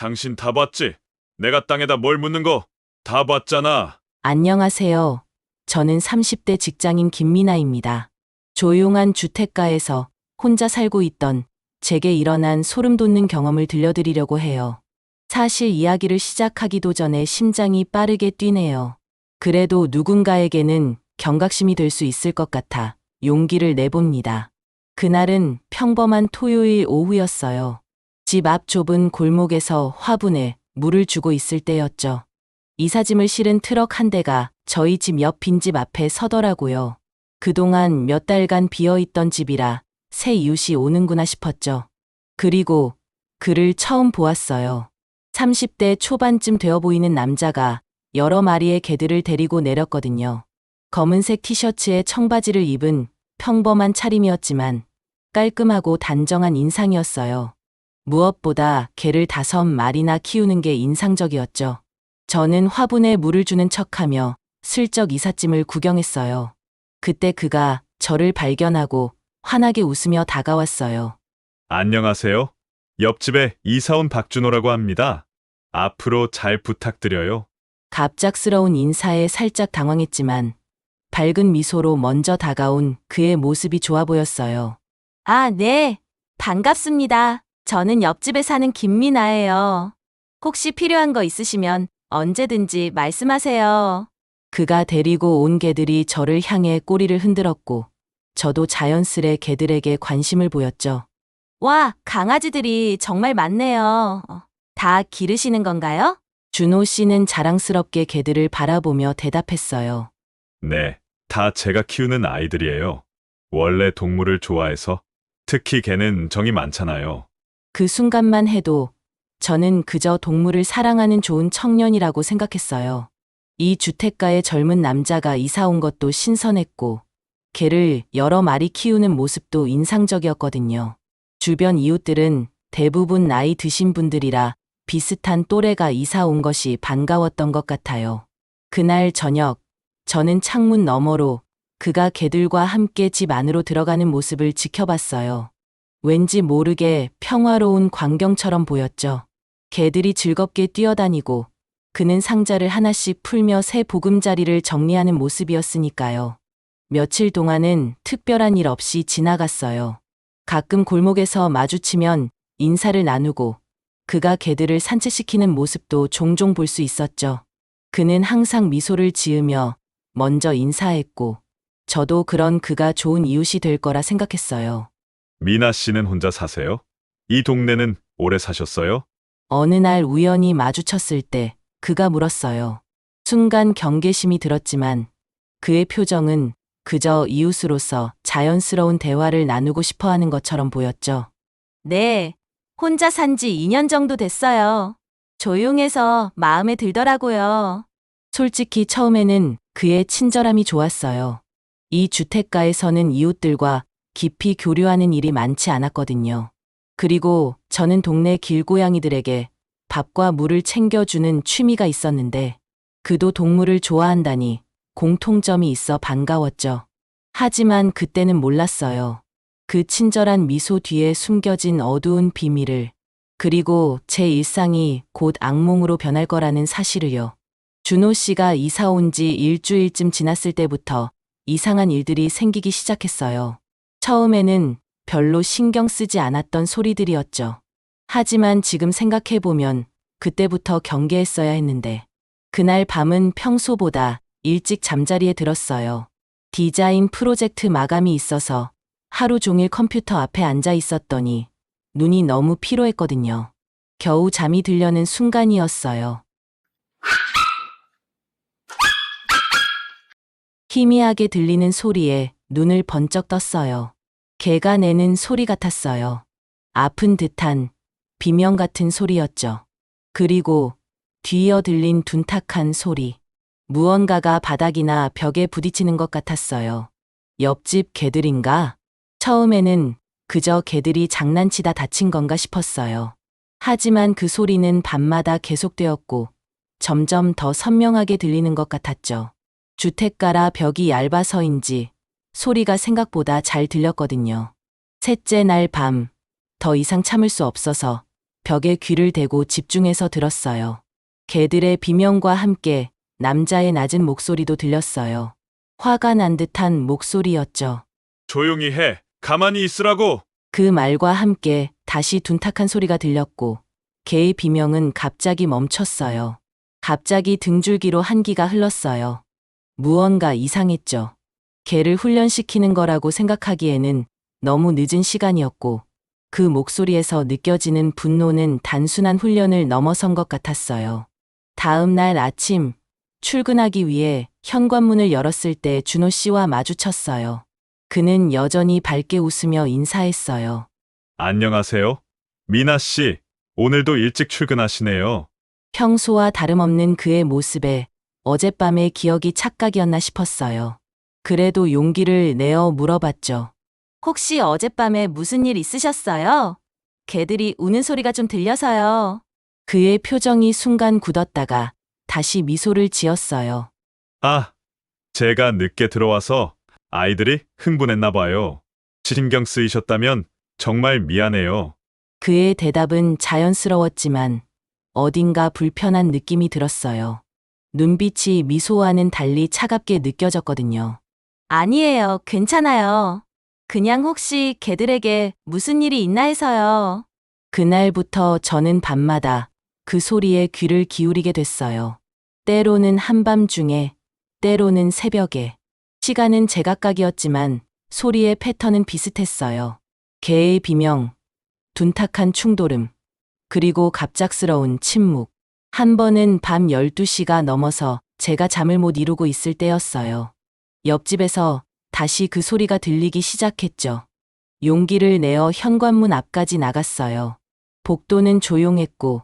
당신 다 봤지? 내가 땅에다 뭘 묻는 거 다 봤잖아. 안녕하세요. 저는 30대 직장인 김미나입니다. 조용한 주택가에서 혼자 살고 있던 제게 일어난 소름 돋는 경험을 들려드리려고 해요. 사실 이야기를 시작하기도 전에 심장이 빠르게 뛰네요. 그래도 누군가에게는 경각심이 될 수 있을 것 같아 용기를 내봅니다. 그날은 평범한 토요일 오후였어요. 집 앞 좁은 골목에서 화분에 물을 주고 있을 때였죠. 이삿짐을 실은 트럭 한 대가 저희 집 옆 빈집 앞에 서더라고요. 그동안 몇 달간 비어있던 집이라 새 이웃이 오는구나 싶었죠. 그리고 그를 처음 보았어요. 30대 초반쯤 되어 보이는 남자가 여러 마리의 개들을 데리고 내렸거든요. 검은색 티셔츠에 청바지를 입은 평범한 차림이었지만 깔끔하고 단정한 인상이었어요. 무엇보다 개를 5마리나 키우는 게 인상적이었죠. 저는 화분에 물을 주는 척하며 슬쩍 이삿짐을 구경했어요. 그때 그가 저를 발견하고 환하게 웃으며 다가왔어요. 안녕하세요. 옆집에 이사 온 박준호라고 합니다. 앞으로 잘 부탁드려요. 갑작스러운 인사에 살짝 당황했지만 밝은 미소로 먼저 다가온 그의 모습이 좋아 보였어요. 아, 네. 반갑습니다. 저는 옆집에 사는 김미나예요. 혹시 필요한 거 있으시면 언제든지 말씀하세요. 그가 데리고 온 개들이 저를 향해 꼬리를 흔들었고 저도 자연스레 개들에게 관심을 보였죠. 와, 강아지들이 정말 많네요. 다 기르시는 건가요? 준호 씨는 자랑스럽게 개들을 바라보며 대답했어요. 네, 다 제가 키우는 아이들이에요. 원래 동물을 좋아해서 특히 개는 정이 많잖아요. 그 순간만 해도 저는 그저 동물을 사랑하는 좋은 청년이라고 생각했어요. 이 주택가에 젊은 남자가 이사 온 것도 신선했고 개를 여러 마리 키우는 모습도 인상적이었거든요. 주변 이웃들은 대부분 나이 드신 분들이라 비슷한 또래가 이사 온 것이 반가웠던 것 같아요. 그날 저녁, 저는 창문 너머로 그가 개들과 함께 집 안으로 들어가는 모습을 지켜봤어요. 왠지 모르게 평화로운 광경처럼 보였죠. 개들이 즐겁게 뛰어다니고 그는 상자를 하나씩 풀며 새 보금자리를 정리하는 모습이었으니까요. 며칠 동안은 특별한 일 없이 지나갔어요. 가끔 골목에서 마주치면 인사를 나누고 그가 개들을 산책시키는 모습도 종종 볼 수 있었죠. 그는 항상 미소를 지으며 먼저 인사했고 저도 그런 그가 좋은 이웃이 될 거라 생각했어요. 미나 씨는 혼자 사세요? 이 동네는 오래 사셨어요? 어느 날 우연히 마주쳤을 때 그가 물었어요. 순간 경계심이 들었지만 그의 표정은 그저 이웃으로서 자연스러운 대화를 나누고 싶어 하는 것처럼 보였죠. 네, 혼자 산 지 2년 정도 됐어요. 조용해서 마음에 들더라고요. 솔직히 처음에는 그의 친절함이 좋았어요. 이 주택가에서는 이웃들과 깊이 교류하는 일이 많지 않았거든요. 그리고 저는 동네 길고양이들에게 밥과 물을 챙겨주는 취미가 있었는데 그도 동물을 좋아한다니 공통점이 있어 반가웠죠. 하지만 그때는 몰랐어요. 그 친절한 미소 뒤에 숨겨진 어두운 비밀을, 그리고 제 일상이 곧 악몽으로 변할 거라는 사실을요. 준호 씨가 이사 온 지 일주일쯤 지났을 때부터 이상한 일들이 생기기 시작했어요. 처음에는 별로 신경 쓰지 않았던 소리들이었죠. 하지만 지금 생각해보면 그때부터 경계했어야 했는데 그날 밤은 평소보다 일찍 잠자리에 들었어요. 디자인 프로젝트 마감이 있어서 하루 종일 컴퓨터 앞에 앉아 있었더니 눈이 너무 피로했거든요. 겨우 잠이 들려는 순간이었어요. 희미하게 들리는 소리에 눈을 번쩍 떴어요. 개가 내는 소리 같았어요. 아픈 듯한 비명 같은 소리였죠. 그리고 뒤이어 들린 둔탁한 소리. 무언가가 바닥이나 벽에 부딪히는 것 같았어요. 옆집 개들인가? 처음에는 그저 개들이 장난치다 다친 건가 싶었어요. 하지만 그 소리는 밤마다 계속되었고 점점 더 선명하게 들리는 것 같았죠. 주택가라 벽이 얇아서인지 소리가 생각보다 잘 들렸거든요. 셋째 날 밤, 더 이상 참을 수 없어서 벽에 귀를 대고 집중해서 들었어요. 개들의 비명과 함께 남자의 낮은 목소리도 들렸어요. 화가 난 듯한 목소리였죠. 조용히 해. 가만히 있으라고. 그 말과 함께 다시 둔탁한 소리가 들렸고 개의 비명은 갑자기 멈췄어요. 갑자기 등줄기로 한기가 흘렀어요. 무언가 이상했죠. 개를 훈련시키는 거라고 생각하기에는 너무 늦은 시간이었고 그 목소리에서 느껴지는 분노는 단순한 훈련을 넘어선 것 같았어요. 다음 날 아침 출근하기 위해 현관문을 열었을 때 준호 씨와 마주쳤어요. 그는 여전히 밝게 웃으며 인사했어요. 안녕하세요. 미나 씨, 오늘도 일찍 출근하시네요. 평소와 다름없는 그의 모습에 어젯밤의 기억이 착각이었나 싶었어요. 그래도 용기를 내어 물어봤죠. 혹시 어젯밤에 무슨 일 있으셨어요? 개들이 우는 소리가 좀 들려서요. 그의 표정이 순간 굳었다가 다시 미소를 지었어요. 아, 제가 늦게 들어와서 아이들이 흥분했나 봐요. 신경 쓰이셨다면 정말 미안해요. 그의 대답은 자연스러웠지만 어딘가 불편한 느낌이 들었어요. 눈빛이 미소와는 달리 차갑게 느껴졌거든요. 아니에요. 괜찮아요. 그냥 혹시 개들에게 무슨 일이 있나 해서요. 그날부터 저는 밤마다 그 소리에 귀를 기울이게 됐어요. 때로는 한밤중에, 때로는 새벽에. 시간은 제각각이었지만 소리의 패턴은 비슷했어요. 개의 비명, 둔탁한 충돌음, 그리고 갑작스러운 침묵. 한 번은 밤 12시가 넘어서 제가 잠을 못 이루고 있을 때였어요. 옆집에서 다시 그 소리가 들리기 시작했죠. 용기를 내어 현관문 앞까지 나갔어요. 복도는 조용했고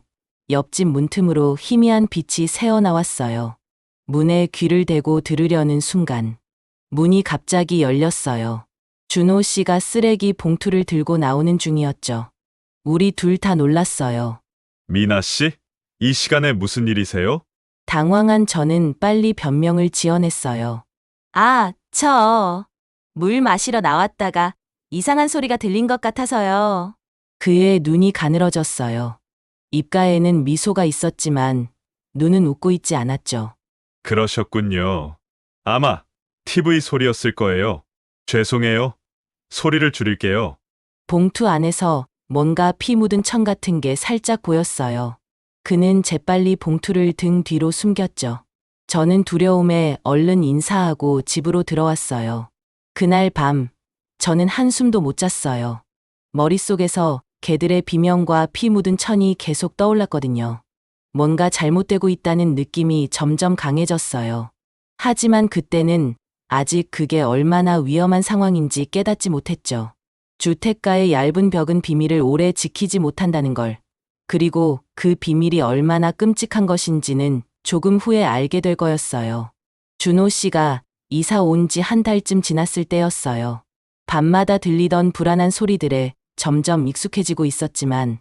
옆집 문틈으로 희미한 빛이 새어나왔어요. 문에 귀를 대고 들으려는 순간 문이 갑자기 열렸어요. 준호 씨가 쓰레기 봉투를 들고 나오는 중이었죠. 우리 둘 다 놀랐어요. 미나 씨, 이 시간에 무슨 일이세요? 당황한 저는 빨리 변명을 지어냈어요. 아, 물 마시러 나왔다가 이상한 소리가 들린 것 같아서요. 그의 눈이 가늘어졌어요. 입가에는 미소가 있었지만 눈은 웃고 있지 않았죠. 그러셨군요. 아마 TV 소리였을 거예요. 죄송해요. 소리를 줄일게요. 봉투 안에서 뭔가 피 묻은 천 같은 게 살짝 보였어요. 그는 재빨리 봉투를 등 뒤로 숨겼죠. 저는 두려움에 얼른 인사하고 집으로 들어왔어요. 그날 밤, 저는 한숨도 못 잤어요. 머릿속에서 개들의 비명과 피 묻은 천이 계속 떠올랐거든요. 뭔가 잘못되고 있다는 느낌이 점점 강해졌어요. 하지만 그때는 아직 그게 얼마나 위험한 상황인지 깨닫지 못했죠. 주택가의 얇은 벽은 비밀을 오래 지키지 못한다는 걸, 그리고 그 비밀이 얼마나 끔찍한 것인지는 조금 후에 알게 될 거였어요. 준호 씨가 이사 온 지 한 달쯤 지났을 때였어요. 밤마다 들리던 불안한 소리들에 점점 익숙해지고 있었지만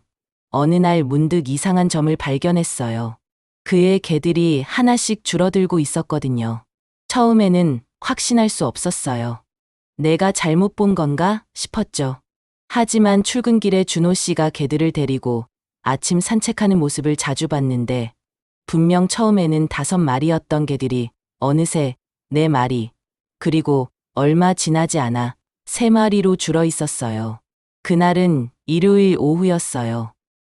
어느 날 문득 이상한 점을 발견했어요. 그의 개들이 하나씩 줄어들고 있었거든요. 처음에는 확신할 수 없었어요. 내가 잘못 본 건가 싶었죠. 하지만 출근길에 준호 씨가 개들을 데리고 아침 산책하는 모습을 자주 봤는데 분명 처음에는 5마리였던 개들이 어느새 4마리, 그리고 얼마 지나지 않아 3마리로 줄어 있었어요. 그날은 일요일 오후였어요.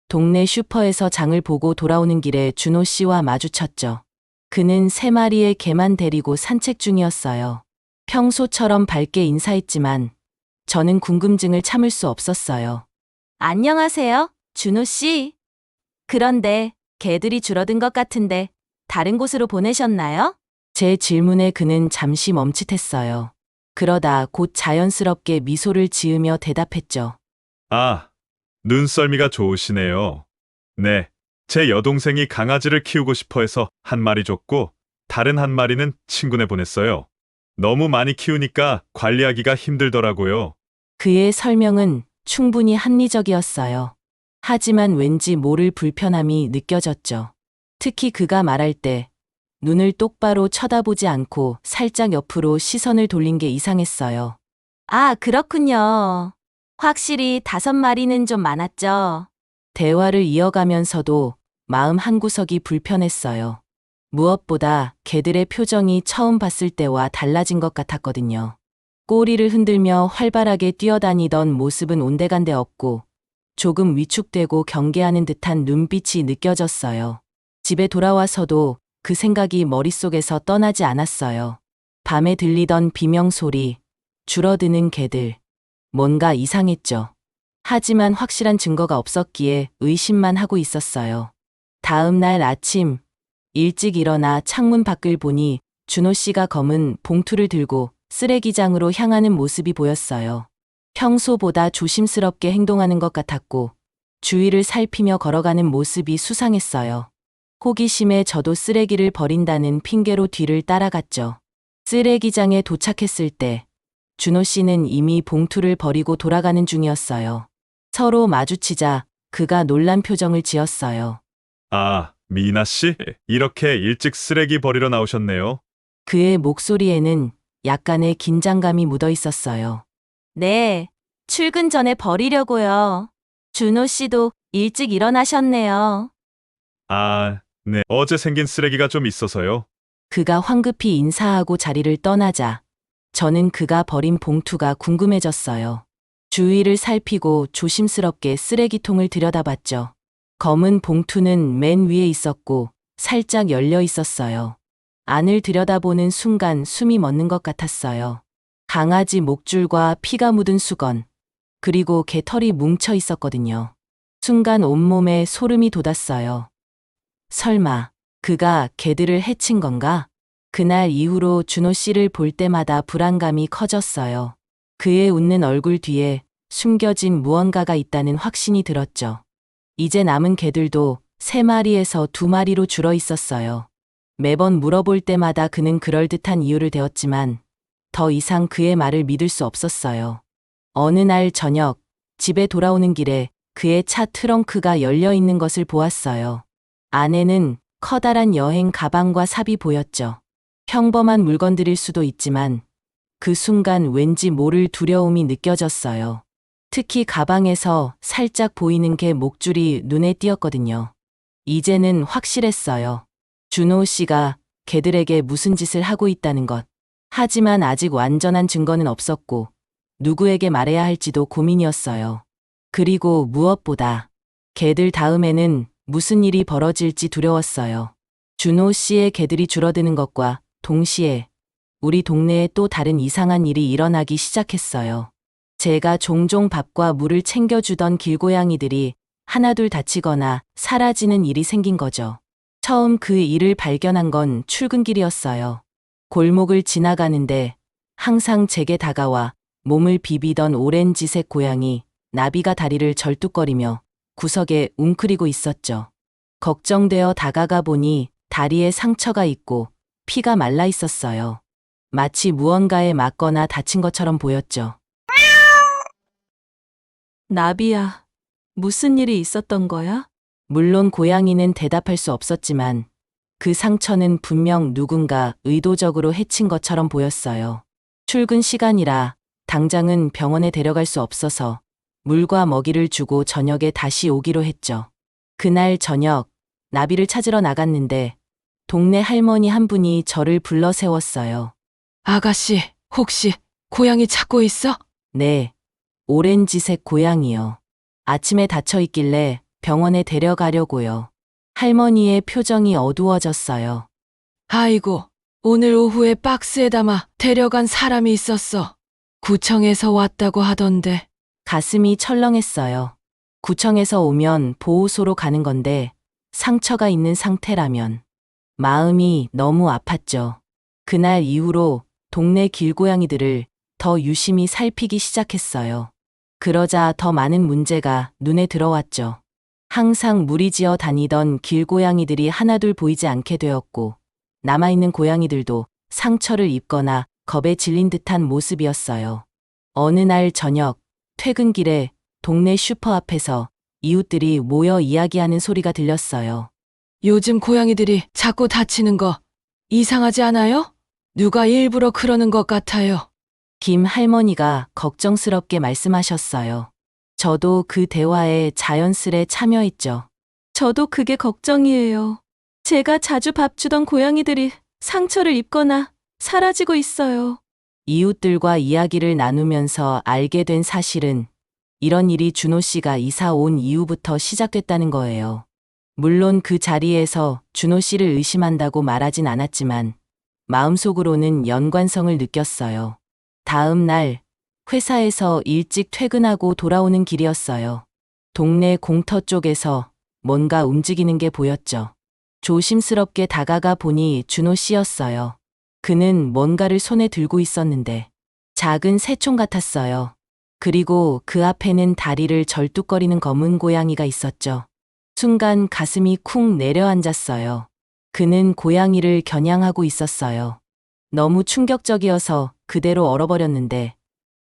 동네 슈퍼에서 장을 보고 돌아오는 길에 준호 씨와 마주쳤죠. 그는 3마리의 개만 데리고 산책 중이었어요. 평소처럼 밝게 인사했지만 저는 궁금증을 참을 수 없었어요. 안녕하세요, 준호 씨. 그런데 개들이 줄어든 것 같은데 다른 곳으로 보내셨나요? 제 질문에 그는 잠시 멈칫했어요. 그러다 곧 자연스럽게 미소를 지으며 대답했죠. 아, 눈썰미가 좋으시네요. 네, 제 여동생이 강아지를 키우고 싶어 해서 한 마리 줬고 다른 한 마리는 친구네 보냈어요. 너무 많이 키우니까 관리하기가 힘들더라고요. 그의 설명은 충분히 합리적이었어요. 하지만 왠지 모를 불편함이 느껴졌죠. 특히 그가 말할 때 눈을 똑바로 쳐다보지 않고 살짝 옆으로 시선을 돌린 게 이상했어요. 아, 그렇군요. 확실히 5마리는 좀 많았죠. 대화를 이어가면서도 마음 한구석이 불편했어요. 무엇보다 개들의 표정이 처음 봤을 때와 달라진 것 같았거든요. 꼬리를 흔들며 활발하게 뛰어다니던 모습은 온데간데 없고 조금 위축되고 경계하는 듯한 눈빛이 느껴졌어요. 집에 돌아와서도 그 생각이 머릿속에서 떠나지 않았어요. 밤에 들리던 비명소리, 줄어드는 개들. 뭔가 이상했죠. 하지만 확실한 증거가 없었기에 의심만 하고 있었어요. 다음 날 아침, 일찍 일어나 창문 밖을 보니 준호 씨가 검은 봉투를 들고 쓰레기장으로 향하는 모습이 보였어요. 평소보다 조심스럽게 행동하는 것 같았고 주위를 살피며 걸어가는 모습이 수상했어요. 호기심에 저도 쓰레기를 버린다는 핑계로 뒤를 따라갔죠. 쓰레기장에 도착했을 때 준호 씨는 이미 봉투를 버리고 돌아가는 중이었어요. 서로 마주치자 그가 놀란 표정을 지었어요. 아, 미나 씨? 이렇게 일찍 쓰레기 버리러 나오셨네요. 그의 목소리에는 약간의 긴장감이 묻어 있었어요. 네, 출근 전에 버리려고요. 준호 씨도 일찍 일어나셨네요. 아, 네. 어제 생긴 쓰레기가 좀 있어서요. 그가 황급히 인사하고 자리를 떠나자 저는 그가 버린 봉투가 궁금해졌어요. 주위를 살피고 조심스럽게 쓰레기통을 들여다봤죠. 검은 봉투는 맨 위에 있었고 살짝 열려 있었어요. 안을 들여다보는 순간 숨이 멎는 것 같았어요. 강아지 목줄과 피가 묻은 수건, 그리고 개털이 뭉쳐 있었거든요. 순간 온몸에 소름이 돋았어요. 설마 그가 개들을 해친 건가? 그날 이후로 준호 씨를 볼 때마다 불안감이 커졌어요. 그의 웃는 얼굴 뒤에 숨겨진 무언가가 있다는 확신이 들었죠. 이제 남은 개들도 3마리에서 2마리로 줄어 있었어요. 매번 물어볼 때마다 그는 그럴듯한 이유를 대었지만 더 이상 그의 말을 믿을 수 없었어요. 어느 날 저녁, 집에 돌아오는 길에 그의 차 트렁크가 열려 있는 것을 보았어요. 안에는 커다란 여행 가방과 삽이 보였죠. 평범한 물건들일 수도 있지만 그 순간 왠지 모를 두려움이 느껴졌어요. 특히 가방에서 살짝 보이는 개 목줄이 눈에 띄었거든요. 이제는 확실했어요. 준호 씨가 개들에게 무슨 짓을 하고 있다는 것. 하지만 아직 완전한 증거는 없었고 누구에게 말해야 할지도 고민이었어요. 그리고 무엇보다 개들 다음에는 무슨 일이 벌어질지 두려웠어요. 준호 씨의 개들이 줄어드는 것과 동시에 우리 동네에 또 다른 이상한 일이 일어나기 시작했어요. 제가 종종 밥과 물을 챙겨주던 길고양이들이 하나둘 다치거나 사라지는 일이 생긴 거죠. 처음 그 일을 발견한 건 출근길이었어요. 골목을 지나가는데 항상 제게 다가와 몸을 비비던 오렌지색 고양이 나비가 다리를 절뚝거리며 구석에 웅크리고 있었죠. 걱정되어 다가가 보니 다리에 상처가 있고 피가 말라 있었어요. 마치 무언가에 맞거나 다친 것처럼 보였죠. 나비야, 무슨 일이 있었던 거야? 물론 고양이는 대답할 수 없었지만 그 상처는 분명 누군가 의도적으로 해친 것처럼 보였어요. 출근 시간이라 당장은 병원에 데려갈 수 없어서 물과 먹이를 주고 저녁에 다시 오기로 했죠. 그날 저녁 나비를 찾으러 나갔는데 동네 할머니 한 분이 저를 불러 세웠어요. 아가씨, 혹시 고양이 찾고 있어? 네, 오렌지색 고양이요. 아침에 다쳐 있길래 병원에 데려가려고요. 할머니의 표정이 어두워졌어요. 아이고, 오늘 오후에 박스에 담아 데려간 사람이 있었어. 구청에서 왔다고 하던데. 가슴이 철렁했어요. 구청에서 오면 보호소로 가는 건데 상처가 있는 상태라면 마음이 너무 아팠죠. 그날 이후로 동네 길고양이들을 더 유심히 살피기 시작했어요. 그러자 더 많은 문제가 눈에 들어왔죠. 항상 무리지어 다니던 길고양이들이 하나둘 보이지 않게 되었고 남아있는 고양이들도 상처를 입거나 겁에 질린 듯한 모습이었어요. 어느 날 저녁 퇴근길에 동네 슈퍼 앞에서 이웃들이 모여 이야기하는 소리가 들렸어요. 요즘 고양이들이 자꾸 다치는 거 이상하지 않아요? 누가 일부러 그러는 것 같아요. 김 할머니가 걱정스럽게 말씀하셨어요. 저도 그 대화에 자연스레 참여했죠. 저도 그게 걱정이에요. 제가 자주 밥 주던 고양이들이 상처를 입거나 사라지고 있어요. 이웃들과 이야기를 나누면서 알게 된 사실은 이런 일이 준호 씨가 이사 온 이후부터 시작됐다는 거예요. 물론 그 자리에서 준호 씨를 의심한다고 말하진 않았지만 마음속으로는 연관성을 느꼈어요. 다음 날 회사에서 일찍 퇴근하고 돌아오는 길이었어요. 동네 공터 쪽에서 뭔가 움직이는 게 보였죠. 조심스럽게 다가가 보니 준호 씨였어요. 그는 뭔가를 손에 들고 있었는데 작은 새총 같았어요. 그리고 그 앞에는 다리를 절뚝거리는 검은 고양이가 있었죠. 순간 가슴이 쿵 내려앉았어요. 그는 고양이를 겨냥하고 있었어요. 너무 충격적이어서 그대로 얼어버렸는데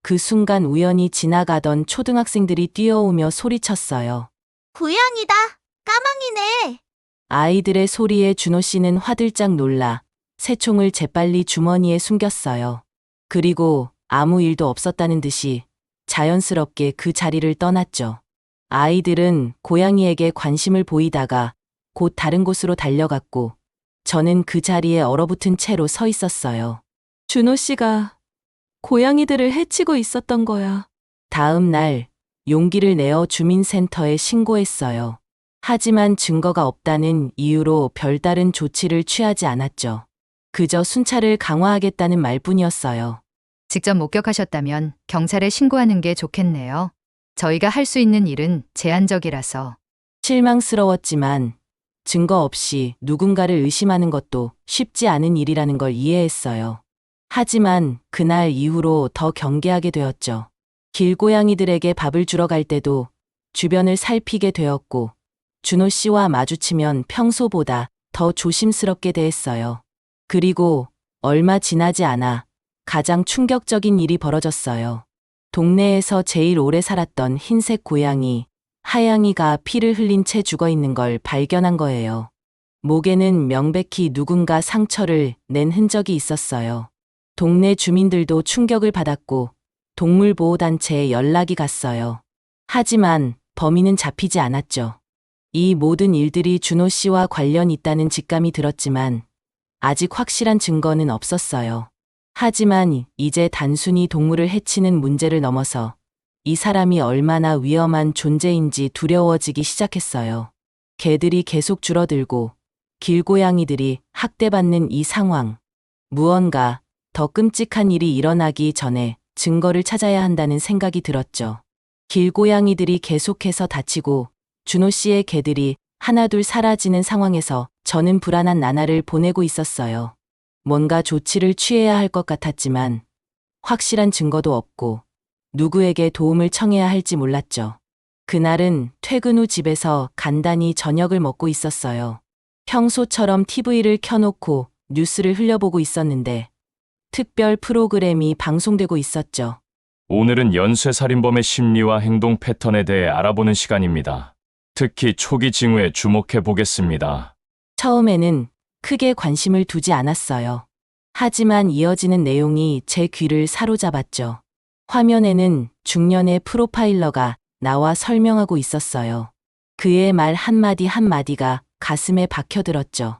그 순간 우연히 지나가던 초등학생들이 뛰어오며 소리쳤어요. 고양이다. 까망이네. 아이들의 소리에 준호 씨는 화들짝 놀라 새총을 재빨리 주머니에 숨겼어요. 그리고 아무 일도 없었다는 듯이 자연스럽게 그 자리를 떠났죠. 아이들은 고양이에게 관심을 보이다가 곧 다른 곳으로 달려갔고 저는 그 자리에 얼어붙은 채로 서 있었어요. 준호 씨가 고양이들을 해치고 있었던 거야. 다음 날 용기를 내어 주민센터에 신고했어요. 하지만 증거가 없다는 이유로 별다른 조치를 취하지 않았죠. 그저 순찰을 강화하겠다는 말뿐이었어요. 직접 목격하셨다면 경찰에 신고하는 게 좋겠네요. 저희가 할 수 있는 일은 제한적이라서. 실망스러웠지만 증거 없이 누군가를 의심하는 것도 쉽지 않은 일이라는 걸 이해했어요. 하지만 그날 이후로 더 경계하게 되었죠. 길고양이들에게 밥을 주러 갈 때도 주변을 살피게 되었고 준호 씨와 마주치면 평소보다 더 조심스럽게 대했어요. 그리고 얼마 지나지 않아 가장 충격적인 일이 벌어졌어요. 동네에서 제일 오래 살았던 흰색 고양이, 하양이가 피를 흘린 채 죽어 있는 걸 발견한 거예요. 목에는 명백히 누군가 상처를 낸 흔적이 있었어요. 동네 주민들도 충격을 받았고 동물보호단체에 연락이 갔어요. 하지만 범인은 잡히지 않았죠. 이 모든 일들이 준호 씨와 관련 있다는 직감이 들었지만 아직 확실한 증거는 없었어요. 하지만 이제 단순히 동물을 해치는 문제를 넘어서 이 사람이 얼마나 위험한 존재인지 두려워지기 시작했어요. 개들이 계속 줄어들고 길고양이들이 학대받는 이 상황. 무언가 더 끔찍한 일이 일어나기 전에 증거를 찾아야 한다는 생각이 들었죠. 길고양이들이 계속해서 다치고 준호 씨의 개들이 하나둘 사라지는 상황에서 저는 불안한 나날을 보내고 있었어요. 뭔가 조치를 취해야 할 것 같았지만 확실한 증거도 없고 누구에게 도움을 청해야 할지 몰랐죠. 그날은 퇴근 후 집에서 간단히 저녁을 먹고 있었어요. 평소처럼 TV를 켜놓고 뉴스를 흘려보고 있었는데 특별 프로그램이 방송되고 있었죠. 오늘은 연쇄살인범의 심리와 행동 패턴에 대해 알아보는 시간입니다. 특히 초기 징후에 주목해 보겠습니다. 처음에는 크게 관심을 두지 않았어요. 하지만 이어지는 내용이 제 귀를 사로잡았죠. 화면에는 중년의 프로파일러가 나와 설명하고 있었어요. 그의 말 한마디 한마디가 가슴에 박혀들었죠.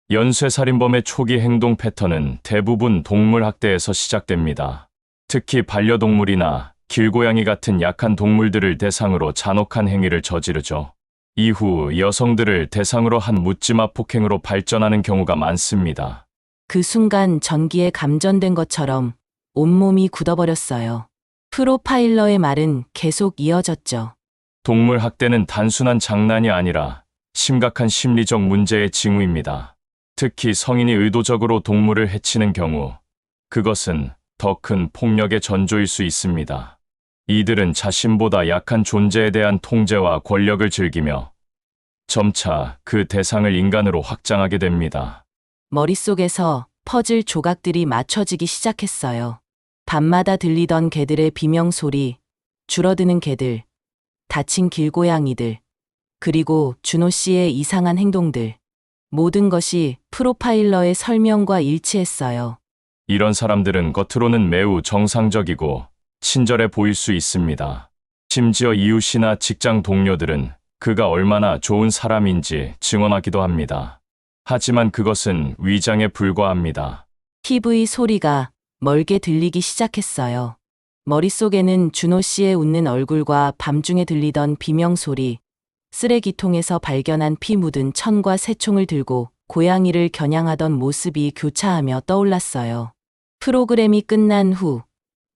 연쇄살인범의 초기 행동 패턴은 대부분 동물 학대에서 시작됩니다. 특히 반려동물이나 길고양이 같은 약한 동물들을 대상으로 잔혹한 행위를 저지르죠. 이후 여성들을 대상으로 한 묻지마 폭행으로 발전하는 경우가 많습니다. 그 순간 전기에 감전된 것처럼 온몸이 굳어버렸어요. 프로파일러의 말은 계속 이어졌죠. 동물 학대는 단순한 장난이 아니라 심각한 심리적 문제의 징후입니다. 특히 성인이 의도적으로 동물을 해치는 경우, 그것은 더 큰 폭력의 전조일 수 있습니다. 이들은 자신보다 약한 존재에 대한 통제와 권력을 즐기며 점차 그 대상을 인간으로 확장하게 됩니다. 머릿속에서 퍼즐 조각들이 맞춰지기 시작했어요. 밤마다 들리던 개들의 비명소리, 줄어드는 개들, 다친 길고양이들, 그리고 준호 씨의 이상한 행동들. 모든 것이 프로파일러의 설명과 일치했어요. 이런 사람들은 겉으로는 매우 정상적이고 친절해 보일 수 있습니다. 심지어 이웃이나 직장 동료들은 그가 얼마나 좋은 사람인지 증언하기도 합니다. 하지만 그것은 위장에 불과합니다. TV의 소리가 멀게 들리기 시작했어요. 머릿속에는 준호 씨의 웃는 얼굴과 밤중에 들리던 비명소리, 쓰레기통에서 발견한 피 묻은 천과 새총을 들고 고양이를 겨냥하던 모습이 교차하며 떠올랐어요. 프로그램이 끝난 후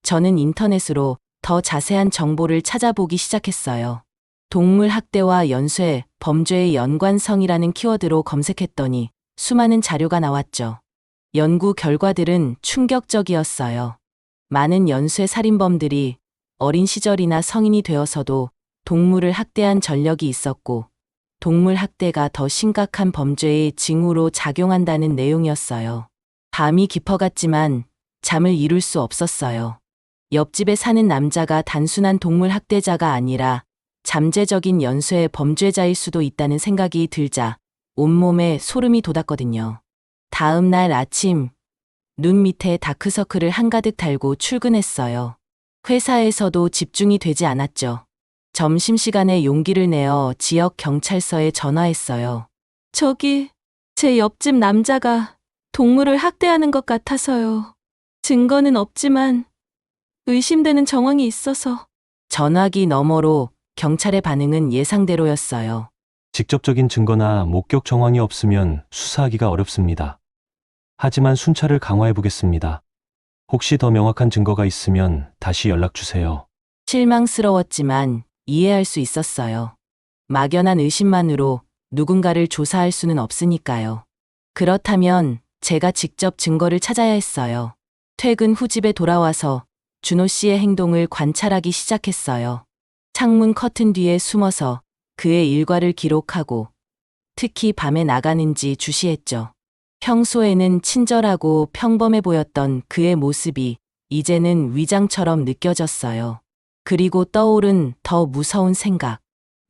저는 인터넷으로 더 자세한 정보를 찾아보기 시작했어요. 동물 학대와 연쇄, 범죄의 연관성이라는 키워드로 검색했더니 수많은 자료가 나왔죠. 연구 결과들은 충격적이었어요. 많은 연쇄 살인범들이 어린 시절이나 성인이 되어서도 동물을 학대한 전력이 있었고, 동물 학대가 더 심각한 범죄의 징후로 작용한다는 내용이었어요. 밤이 깊어갔지만 잠을 이룰 수 없었어요. 옆집에 사는 남자가 단순한 동물 학대자가 아니라 잠재적인 연쇄 범죄자일 수도 있다는 생각이 들자 온몸에 소름이 돋았거든요. 다음 날 아침, 눈 밑에 다크서클을 한가득 달고 출근했어요. 회사에서도 집중이 되지 않았죠. 점심시간에 용기를 내어 지역 경찰서에 전화했어요. 저기, 제 옆집 남자가 동물을 학대하는 것 같아서요. 증거는 없지만 의심되는 정황이 있어서. 전화기 너머로 경찰의 반응은 예상대로였어요. 직접적인 증거나 목격 정황이 없으면 수사하기가 어렵습니다. 하지만 순찰을 강화해 보겠습니다. 혹시 더 명확한 증거가 있으면 다시 연락 주세요. 실망스러웠지만 이해할 수 있었어요. 막연한 의심만으로 누군가를 조사할 수는 없으니까요. 그렇다면 제가 직접 증거를 찾아야 했어요. 퇴근 후 집에 돌아와서 준호 씨의 행동을 관찰하기 시작했어요. 창문 커튼 뒤에 숨어서 그의 일과를 기록하고 특히 밤에 나가는지 주시했죠. 평소에는 친절하고 평범해 보였던 그의 모습이 이제는 위장처럼 느껴졌어요. 그리고 떠오른 더 무서운 생각.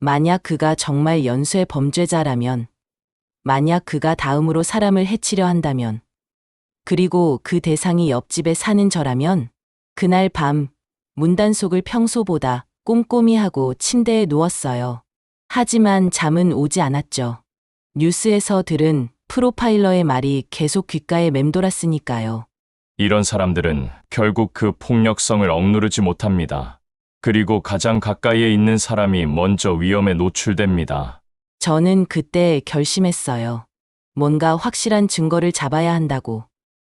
만약 그가 정말 연쇄 범죄자라면, 만약 그가 다음으로 사람을 해치려 한다면, 그리고 그 대상이 옆집에 사는 저라면, 그날 밤 문단속을 평소보다 꼼꼼히 하고 침대에 누웠어요. 하지만 잠은 오지 않았죠. 뉴스에서 들은 프로파일러의 말이 계속 귓가에 맴돌았으니까요. 이런 사람들은 결국 그 폭력성을 억누르지 못합니다. 그리고 가장 가까이에 있는 사람이 먼저 위험에 노출됩니다. 저는 그때 결심했어요. 뭔가 확실한 증거를 잡아야 한다고.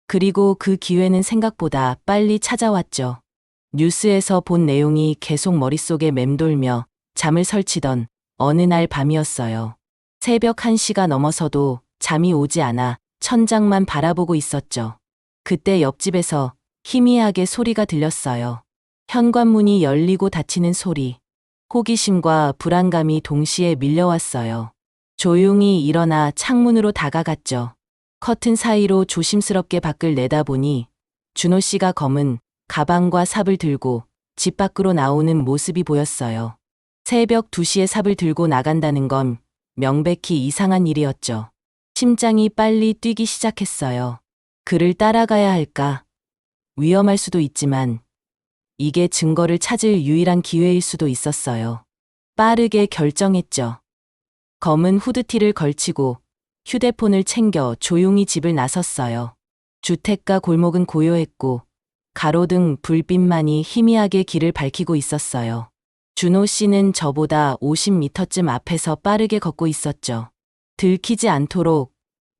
그리고 그 기회는 생각보다 빨리 찾아왔죠. 뉴스에서 본 내용이 계속 머릿속에 맴돌며 잠을 설치던 어느 날 밤이었어요. 새벽 1시가 넘어서도 잠이 오지 않아 천장만 바라보고 있었죠. 그때 옆집에서 희미하게 소리가 들렸어요. 현관문이 열리고 닫히는 소리. 호기심과 불안감이 동시에 밀려왔어요. 조용히 일어나 창문으로 다가갔죠. 커튼 사이로 조심스럽게 밖을 내다보니 준호 씨가 검은 가방과 삽을 들고 집 밖으로 나오는 모습이 보였어요. 새벽 2시에 삽을 들고 나간다는 건 명백히 이상한 일이었죠. 심장이 빨리 뛰기 시작했어요. 그를 따라가야 할까? 위험할 수도 있지만 이게 증거를 찾을 유일한 기회일 수도 있었어요. 빠르게 결정했죠. 검은 후드티를 걸치고 휴대폰을 챙겨 조용히 집을 나섰어요. 주택가 골목은 고요했고 가로등 불빛만이 희미하게 길을 밝히고 있었어요. 준호 씨는 저보다 50m쯤 앞에서 빠르게 걷고 있었죠. 들키지 않도록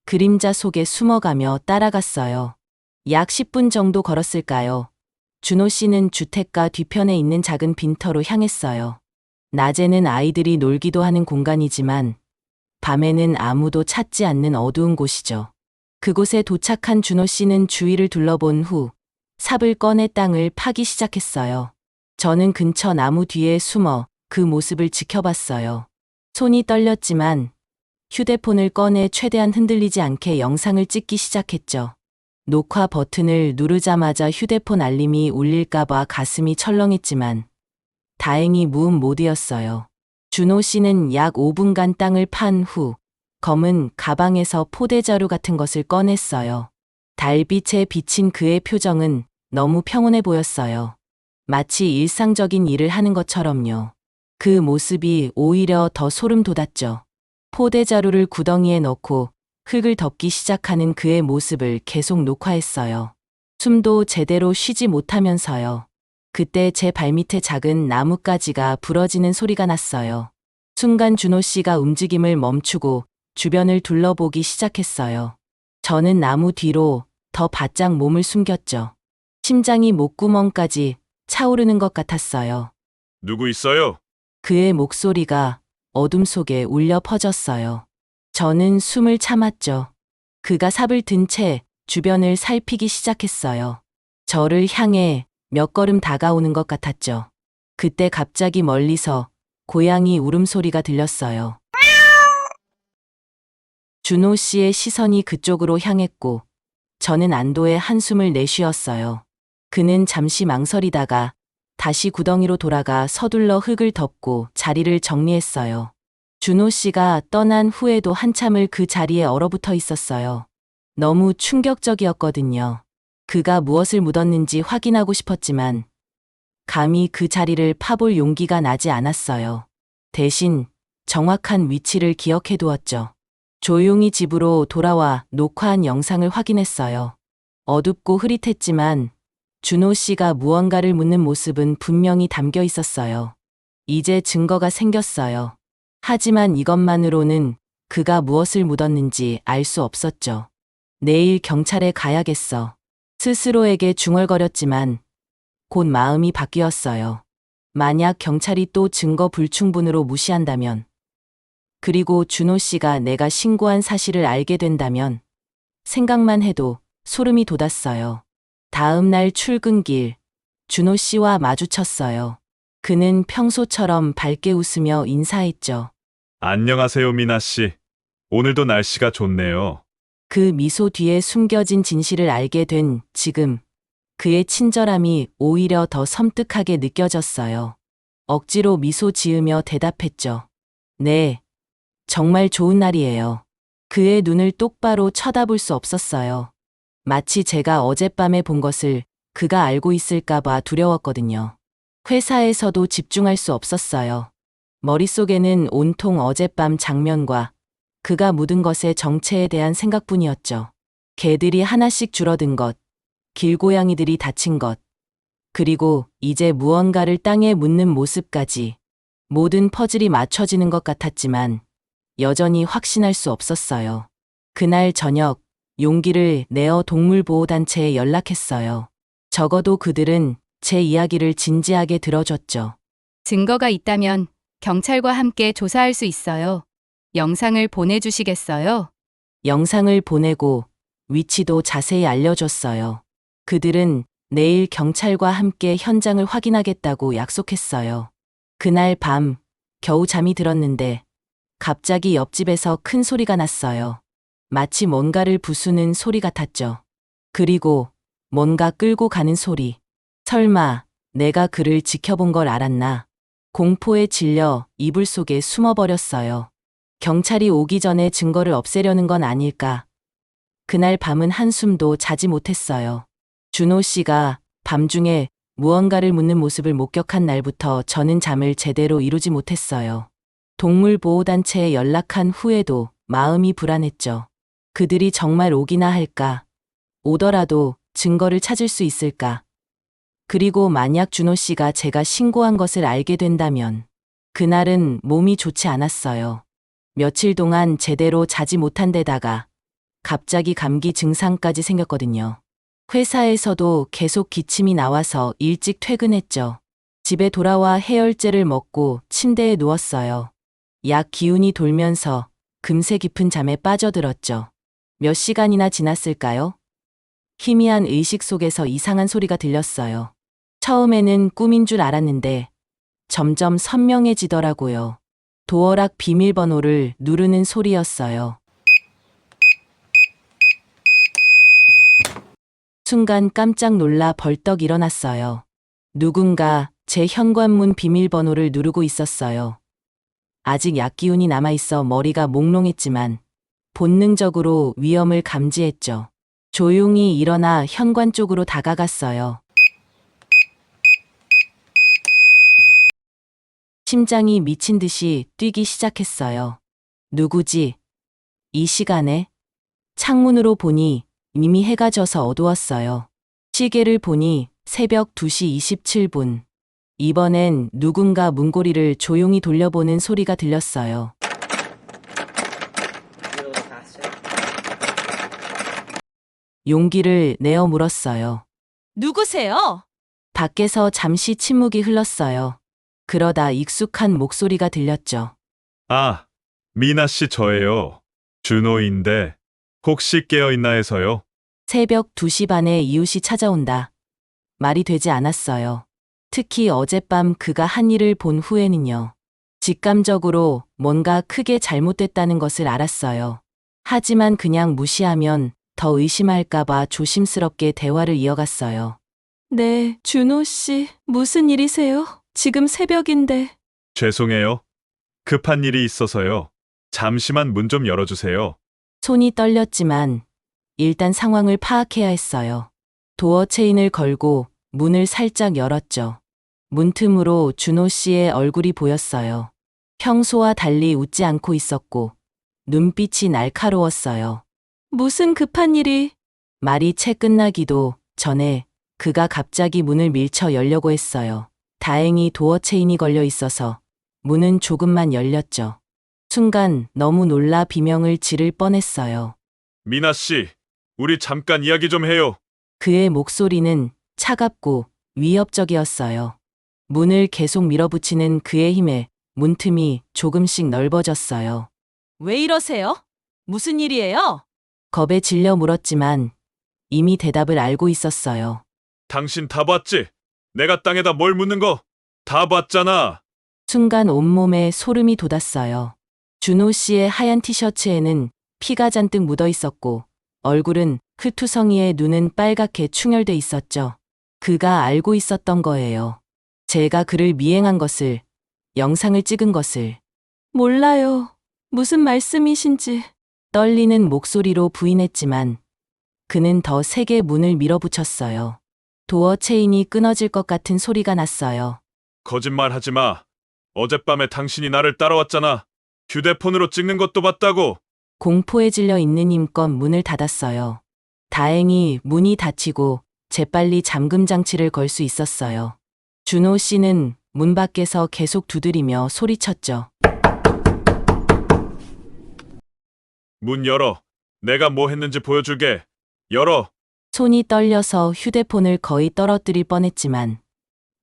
그림자 속에 숨어가며 따라갔어요. 약 10분 정도 걸었을까요? 준호 씨는 주택가 뒤편에 있는 작은 빈터로 향했어요. 낮에는 아이들이 놀기도 하는 공간이지만 밤에는 아무도 찾지 않는 어두운 곳이죠. 그곳에 도착한 준호 씨는 주위를 둘러본 후 삽을 꺼내 땅을 파기 시작했어요. 저는 근처 나무 뒤에 숨어 그 모습을 지켜봤어요. 손이 떨렸지만 휴대폰을 꺼내 최대한 흔들리지 않게 영상을 찍기 시작했죠. 녹화 버튼을 누르자마자 휴대폰 알림이 울릴까봐 가슴이 철렁했지만 다행히 무음 모드였어요. 준호 씨는 약 5분간 땅을 판 후 검은 가방에서 포대자루 같은 것을 꺼냈어요. 달빛에 비친 그의 표정은 너무 평온해 보였어요. 마치 일상적인 일을 하는 것처럼요. 그 모습이 오히려 더 소름 돋았죠. 포대자루를 구덩이에 넣고 흙을 덮기 시작하는 그의 모습을 계속 녹화했어요. 숨도 제대로 쉬지 못하면서요. 그때 제 발밑에 작은 나뭇가지가 부러지는 소리가 났어요. 순간 준호 씨가 움직임을 멈추고 주변을 둘러보기 시작했어요. 저는 나무 뒤로 더 바짝 몸을 숨겼죠. 심장이 목구멍까지 차오르는 것 같았어요. 누구 있어요? 그의 목소리가 어둠 속에 울려 퍼졌어요. 저는 숨을 참았죠. 그가 삽을 든 채 주변을 살피기 시작했어요. 저를 향해 몇 걸음 다가오는 것 같았죠. 그때 갑자기 멀리서 고양이 울음소리가 들렸어요. 준호 씨의 시선이 그쪽으로 향했고 저는 안도의 한숨을 내쉬었어요. 그는 잠시 망설이다가 다시 구덩이로 돌아가 서둘러 흙을 덮고 자리를 정리했어요. 준호 씨가 떠난 후에도 한참을 그 자리에 얼어붙어 있었어요. 너무 충격적이었거든요. 그가 무엇을 묻었는지 확인하고 싶었지만 감히 그 자리를 파볼 용기가 나지 않았어요. 대신 정확한 위치를 기억해 두었죠. 조용히 집으로 돌아와 녹화한 영상을 확인했어요. 어둡고 흐릿했지만 준호 씨가 무언가를 묻는 모습은 분명히 담겨 있었어요. 이제 증거가 생겼어요. 하지만 이것만으로는 그가 무엇을 묻었는지 알 수 없었죠. 내일 경찰에 가야겠어. 스스로에게 중얼거렸지만 곧 마음이 바뀌었어요. 만약 경찰이 또 증거 불충분으로 무시한다면, 그리고 준호 씨가 내가 신고한 사실을 알게 된다면, 생각만 해도 소름이 돋았어요. 다음 날 출근길, 준호 씨와 마주쳤어요. 그는 평소처럼 밝게 웃으며 인사했죠. 안녕하세요, 미나 씨. 오늘도 날씨가 좋네요. 그 미소 뒤에 숨겨진 진실을 알게 된 지금, 그의 친절함이 오히려 더 섬뜩하게 느껴졌어요. 억지로 미소 지으며 대답했죠. 네, 정말 좋은 날이에요. 그의 눈을 똑바로 쳐다볼 수 없었어요. 마치 제가 어젯밤에 본 것을 그가 알고 있을까봐 두려웠거든요. 회사에서도 집중할 수 없었어요. 머릿속에는 온통 어젯밤 장면과 그가 묻은 것의 정체에 대한 생각뿐이었죠. 개들이 하나씩 줄어든 것, 길고양이들이 다친 것, 그리고 이제 무언가를 땅에 묻는 모습까지 모든 퍼즐이 맞춰지는 것 같았지만 여전히 확신할 수 없었어요. 그날 저녁 용기를 내어 동물보호단체에 연락했어요. 적어도 그들은 제 이야기를 진지하게 들어줬죠. 증거가 있다면 경찰과 함께 조사할 수 있어요. 영상을 보내주시겠어요? 영상을 보내고 위치도 자세히 알려줬어요. 그들은 내일 경찰과 함께 현장을 확인하겠다고 약속했어요. 그날 밤 겨우 잠이 들었는데 갑자기 옆집에서 큰 소리가 났어요. 마치 뭔가를 부수는 소리 같았죠. 그리고 뭔가 끌고 가는 소리. 설마 내가 그를 지켜본 걸 알았나? 공포에 질려 이불 속에 숨어버렸어요. 경찰이 오기 전에 증거를 없애려는 건 아닐까. 그날 밤은 한숨도 자지 못했어요. 준호 씨가 밤중에 무언가를 묻는 모습을 목격한 날부터 저는 잠을 제대로 이루지 못했어요. 동물보호단체에 연락한 후에도 마음이 불안했죠. 그들이 정말 오기나 할까? 오더라도 증거를 찾을 수 있을까? 그리고 만약 준호 씨가 제가 신고한 것을 알게 된다면, 그날은 몸이 좋지 않았어요. 며칠 동안 제대로 자지 못한 데다가 갑자기 감기 증상까지 생겼거든요. 회사에서도 계속 기침이 나와서 일찍 퇴근했죠. 집에 돌아와 해열제를 먹고 침대에 누웠어요. 약 기운이 돌면서 금세 깊은 잠에 빠져들었죠. 몇 시간이나 지났을까요? 희미한 의식 속에서 이상한 소리가 들렸어요. 처음에는 꿈인 줄 알았는데 점점 선명해지더라고요. 도어락 비밀번호를 누르는 소리였어요. 순간 깜짝 놀라 벌떡 일어났어요. 누군가 제 현관문 비밀번호를 누르고 있었어요. 아직 약기운이 남아있어 머리가 몽롱했지만 본능적으로 위험을 감지했죠. 조용히 일어나 현관 쪽으로 다가갔어요. 심장이 미친 듯이 뛰기 시작했어요. 누구지? 이 시간에? 창문으로 보니 이미 해가 져서 어두웠어요. 시계를 보니 새벽 2시 27분. 이번엔 누군가 문고리를 조용히 돌려보는 소리가 들렸어요. 용기를 내어 물었어요. 누구세요? 밖에서 잠시 침묵이 흘렀어요. 그러다 익숙한 목소리가 들렸죠. 아, 미나 씨 저예요. 준호인데 혹시 깨어있나 해서요. 새벽 2시 반에 이웃이 찾아온다. 말이 되지 않았어요. 특히 어젯밤 그가 한 일을 본 후에는요. 직감적으로 뭔가 크게 잘못됐다는 것을 알았어요. 하지만 그냥 무시하면 더 의심할까봐 조심스럽게 대화를 이어갔어요. 네, 준호 씨. 무슨 일이세요? 지금 새벽인데. 죄송해요. 급한 일이 있어서요. 잠시만 문 좀 열어주세요. 손이 떨렸지만 일단 상황을 파악해야 했어요. 도어 체인을 걸고 문을 살짝 열었죠. 문틈으로 준호 씨의 얼굴이 보였어요. 평소와 달리 웃지 않고 있었고 눈빛이 날카로웠어요. 무슨 급한 일이? 말이 채 끝나기도 전에 그가 갑자기 문을 밀쳐 열려고 했어요. 다행히 도어 체인이 걸려 있어서 문은 조금만 열렸죠. 순간 너무 놀라 비명을 지를 뻔했어요. 미나 씨, 우리 잠깐 이야기 좀 해요. 그의 목소리는 차갑고 위협적이었어요. 문을 계속 밀어붙이는 그의 힘에 문틈이 조금씩 넓어졌어요. 왜 이러세요? 무슨 일이에요? 겁에 질려 물었지만 이미 대답을 알고 있었어요. 당신 다 봤지? 내가 땅에다 뭘 묻는 거? 다 봤잖아. 순간 온몸에 소름이 돋았어요. 준호 씨의 하얀 티셔츠에는 피가 잔뜩 묻어 있었고 얼굴은 크투성이에 눈은 빨갛게 충혈돼 있었죠. 그가 알고 있었던 거예요. 제가 그를 미행한 것을, 영상을 찍은 것을. 몰라요. 무슨 말씀이신지. 떨리는 목소리로 부인했지만 그는 더 세게 문을 밀어붙였어요. 도어 체인이 끊어질 것 같은 소리가 났어요. 거짓말 하지 마. 어젯밤에 당신이 나를 따라왔잖아. 휴대폰으로 찍는 것도 봤다고. 공포에 질려 있는 힘껏 문을 닫았어요. 다행히 문이 닫히고 재빨리 잠금 장치를 걸 수 있었어요. 준호 씨는 문 밖에서 계속 두드리며 소리쳤죠. 문 열어. 내가 뭐 했는지 보여줄게. 열어. 손이 떨려서 휴대폰을 거의 떨어뜨릴 뻔했지만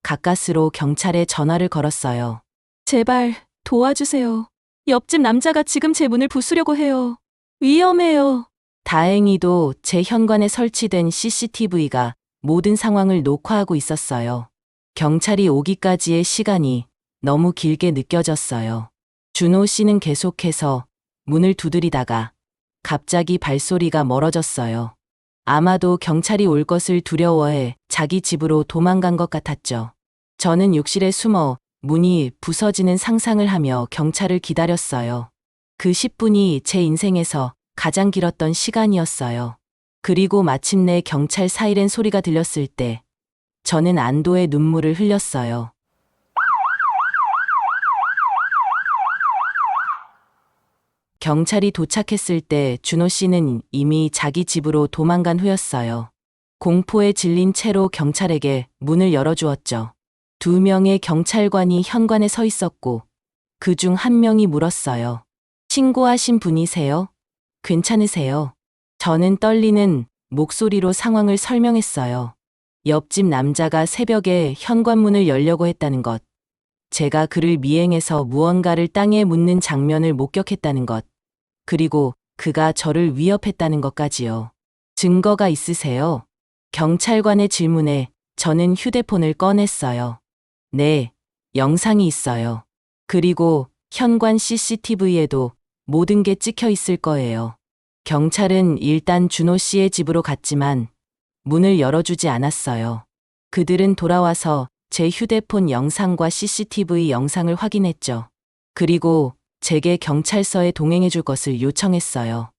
가까스로 경찰에 전화를 걸었어요. 제발 도와주세요. 옆집 남자가 지금 제 문을 부수려고 해요. 위험해요. 다행히도 제 현관에 설치된 CCTV가 모든 상황을 녹화하고 있었어요. 경찰이 오기까지의 시간이 너무 길게 느껴졌어요. 준호 씨는 계속해서 문을 두드리다가 갑자기 발소리가 멀어졌어요. 아마도 경찰이 올 것을 두려워해 자기 집으로 도망간 것 같았죠. 저는 욕실에 숨어 문이 부서지는 상상을 하며 경찰을 기다렸어요. 그 10분이 제 인생에서 가장 길었던 시간이었어요. 그리고 마침내 경찰 사이렌 소리가 들렸을 때 저는 안도의 눈물을 흘렸어요. 경찰이 도착했을 때 준호 씨는 이미 자기 집으로 도망간 후였어요. 공포에 질린 채로 경찰에게 문을 열어주었죠. 2명의 경찰관이 현관에 서 있었고 그중 한 명이 물었어요. 신고하신 분이세요? 괜찮으세요? 저는 떨리는 목소리로 상황을 설명했어요. 옆집 남자가 새벽에 현관문을 열려고 했다는 것, 제가 그를 미행해서 무언가를 땅에 묻는 장면을 목격했다는 것, 그리고 그가 저를 위협했다는 것까지요. 증거가 있으세요? 경찰관의 질문에 저는 휴대폰을 꺼냈어요. 네, 영상이 있어요. 그리고 현관 CCTV에도 모든 게 찍혀 있을 거예요. 경찰은 일단 준호 씨의 집으로 갔지만 문을 열어주지 않았어요. 그들은 돌아와서 제 휴대폰 영상과 CCTV 영상을 확인했죠. 그리고 제게 경찰서에 동행해 줄 것을 요청했어요.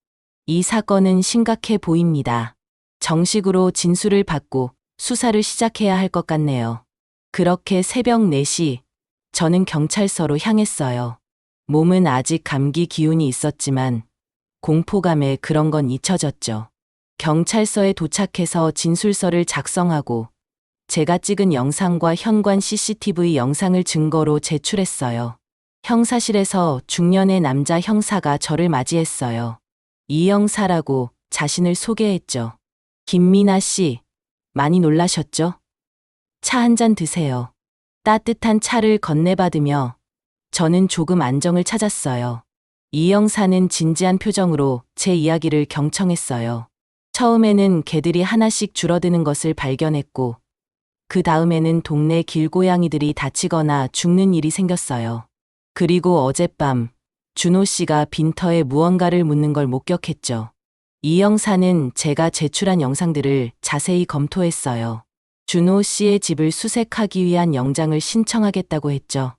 이 사건은 심각해 보입니다. 정식으로 진술을 받고 수사를 시작해야 할 것 같네요. 그렇게 새벽 4시 저는 경찰서로 향했어요. 몸은 아직 감기 기운이 있었지만 공포감에 그런 건 잊혀졌죠. 경찰서에 도착해서 진술서를 작성하고 제가 찍은 영상과 현관 CCTV 영상을 증거로 제출했어요. 형사실에서 중년의 남자 형사가 저를 맞이했어요. 이 형사라고 자신을 소개했죠. 김미나 씨, 많이 놀라셨죠? 차 한 잔 드세요. 따뜻한 차를 건네받으며 저는 조금 안정을 찾았어요. 이 형사는 진지한 표정으로 제 이야기를 경청했어요. 처음에는 개들이 하나씩 줄어드는 것을 발견했고, 그 다음에는 동네 길고양이들이 다치거나 죽는 일이 생겼어요. 그리고 어젯밤 준호 씨가 빈터에 무언가를 묻는 걸 목격했죠. 이 형사는 제가 제출한 영상들을 자세히 검토했어요. 준호 씨의 집을 수색하기 위한 영장을 신청하겠다고 했죠.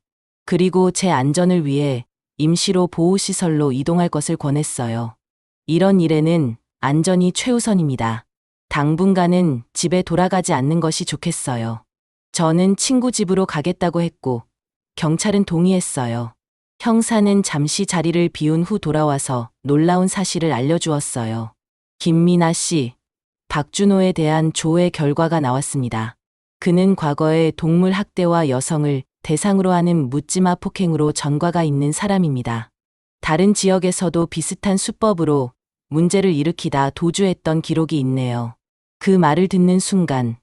그리고 제 안전을 위해 임시로 보호시설로 이동할 것을 권했어요. 이런 일에는 안전이 최우선입니다. 당분간은 집에 돌아가지 않는 것이 좋겠어요. 저는 친구 집으로 가겠다고 했고, 경찰은 동의했어요. 형사는 잠시 자리를 비운 후 돌아와서 놀라운 사실을 알려주었어요. 김미나 씨, 박준호에 대한 조회 결과가 나왔습니다. 그는 과거에 동물 학대와 여성을 대상으로 하는 묻지마 폭행으로 전과가 있는 사람입니다. 다른 지역에서도 비슷한 수법으로 문제를 일으키다 도주했던 기록이 있네요. 그 말을 듣는 순간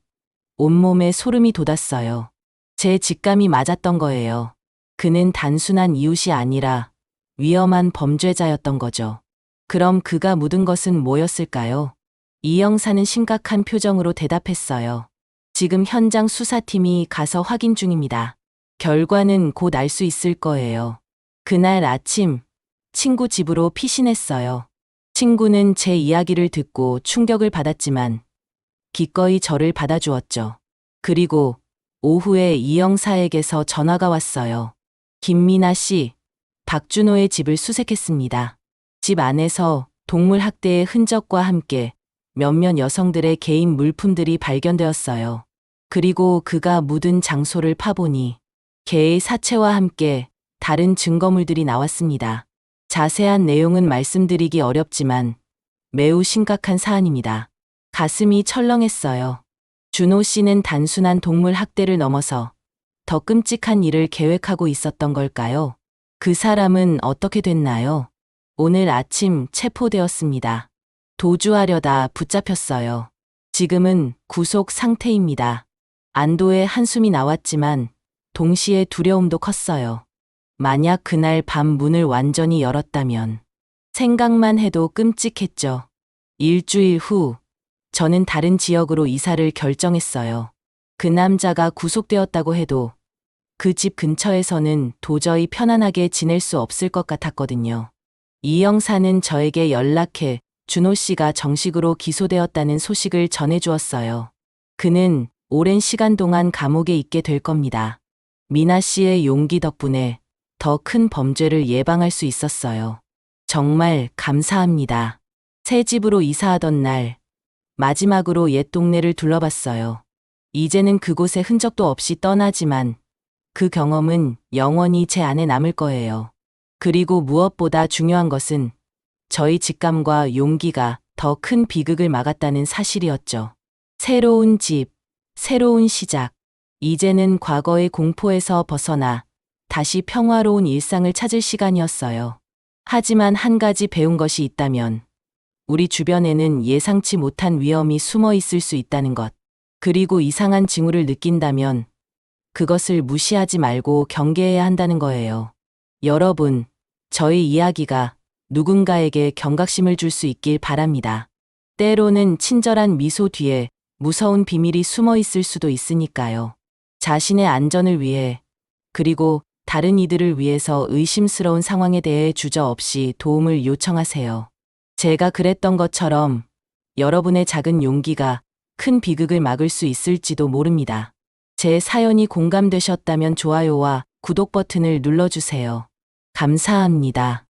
온몸에 소름이 돋았어요. 제 직감이 맞았던 거예요. 그는 단순한 이웃이 아니라 위험한 범죄자였던 거죠. 그럼 그가 묻은 것은 뭐였을까요? 이 형사는 심각한 표정으로 대답했어요. 지금 현장 수사팀이 가서 확인 중입니다. 결과는 곧 알 수 있을 거예요. 그날 아침 친구 집으로 피신했어요. 친구는 제 이야기를 듣고 충격을 받았지만 기꺼이 저를 받아주었죠. 그리고 오후에 이 형사에게서 전화가 왔어요. 김미나 씨, 박준호의 집을 수색했습니다. 집 안에서 동물 학대의 흔적과 함께 몇몇 여성들의 개인 물품들이 발견되었어요. 그리고 그가 묻은 장소를 파보니 개의 사체와 함께 다른 증거물들이 나왔습니다. 자세한 내용은 말씀드리기 어렵지만 매우 심각한 사안입니다. 가슴이 철렁했어요. 준호 씨는 단순한 동물 학대를 넘어서 더 끔찍한 일을 계획하고 있었던 걸까요? 그 사람은 어떻게 됐나요? 오늘 아침 체포되었습니다. 도주하려다 붙잡혔어요. 지금은 구속 상태입니다. 안도의 한숨이 나왔지만 동시에 두려움도 컸어요. 만약 그날 밤 문을 완전히 열었다면 생각만 해도 끔찍했죠. 일주일 후 저는 다른 지역으로 이사를 결정했어요. 그 남자가 구속되었다고 해도 그 집 근처에서는 도저히 편안하게 지낼 수 없을 것 같았거든요. 이 형사는 저에게 연락해 준호 씨가 정식으로 기소되었다는 소식을 전해주었어요. 그는 오랜 시간 동안 감옥에 있게 될 겁니다. 미나 씨의 용기 덕분에 더 큰 범죄를 예방할 수 있었어요. 정말 감사합니다. 새 집으로 이사하던 날 마지막으로 옛 동네를 둘러봤어요. 이제는 그곳에 흔적도 없이 떠나지만 그 경험은 영원히 제 안에 남을 거예요. 그리고 무엇보다 중요한 것은 저희 직감과 용기가 더 큰 비극을 막았다는 사실이었죠. 새로운 집, 새로운 시작. 이제는 과거의 공포에서 벗어나 다시 평화로운 일상을 찾을 시간이었어요. 하지만 한 가지 배운 것이 있다면 우리 주변에는 예상치 못한 위험이 숨어 있을 수 있다는 것. 그리고 이상한 징후를 느낀다면 그것을 무시하지 말고 경계해야 한다는 거예요. 여러분, 저희 이야기가 누군가에게 경각심을 줄 수 있길 바랍니다. 때로는 친절한 미소 뒤에 무서운 비밀이 숨어 있을 수도 있으니까요. 자신의 안전을 위해, 그리고 다른 이들을 위해서 의심스러운 상황에 대해 주저없이 도움을 요청하세요. 제가 그랬던 것처럼 여러분의 작은 용기가 큰 비극을 막을 수 있을지도 모릅니다. 제 사연이 공감되셨다면 좋아요와 구독 버튼을 눌러주세요. 감사합니다.